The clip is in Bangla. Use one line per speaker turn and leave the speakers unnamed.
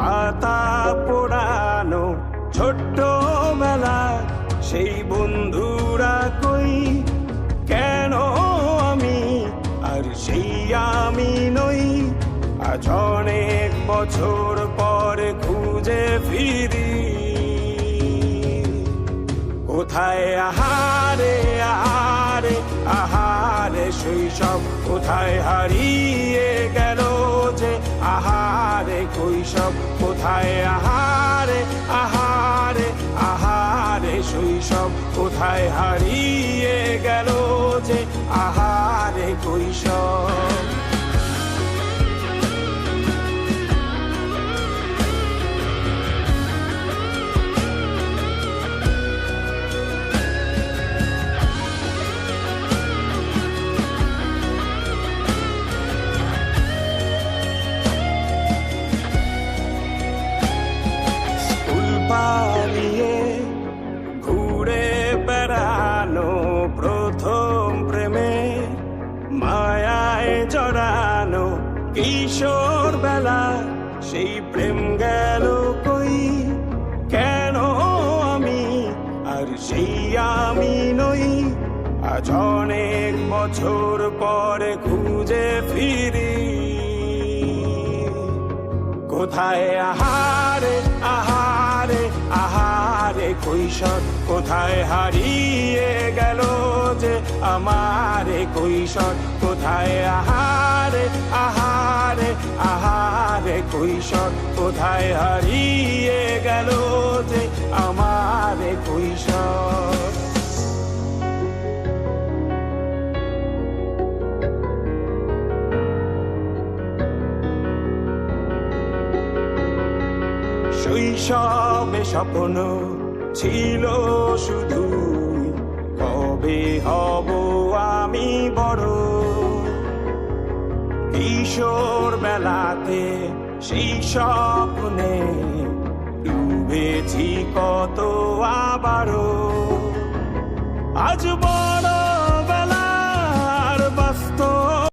পাতা পোড়ানো ছোট্ট মেলা সেই বন্ধুরা কই কেন আমি আর সেই আমি নই আজ অনেক বছর পরে খুঁজে ফিরি কোথায় আহারে আহারে আহারে শৈশব কোথায় হারিয়ে গেল যে আহারে কৈশব কোথায় আহারে আহারে আহারে শৈশব কোথায় হারিয়ে গেল যে আহারে কৈশব পালিয়ে ঘুরে বেড়ানো প্রথম প্রেমে মায়ায় জড়ানো কিশোর বেলা সেই প্রেম গেল কই কেন আমি আর সেই আমি নই আজ অনেক বছর পরে খুঁজে ফিরি কোথায় আহারে আহারে আহারে কৈশোর কোথায় হারিয়ে গেল যে আমারে কৈশোর কোথায় আহারে আহারে আহারে কৈশোর কোথায় হারিয়ে গেল যে আমারে কৈশোর শৈশবে স্বপ্ন ছিল শুধু কবে হব আমি বড় কিশোর বেলাতে সেই স্বপ্নে ডুবেছি কত আবারও আজ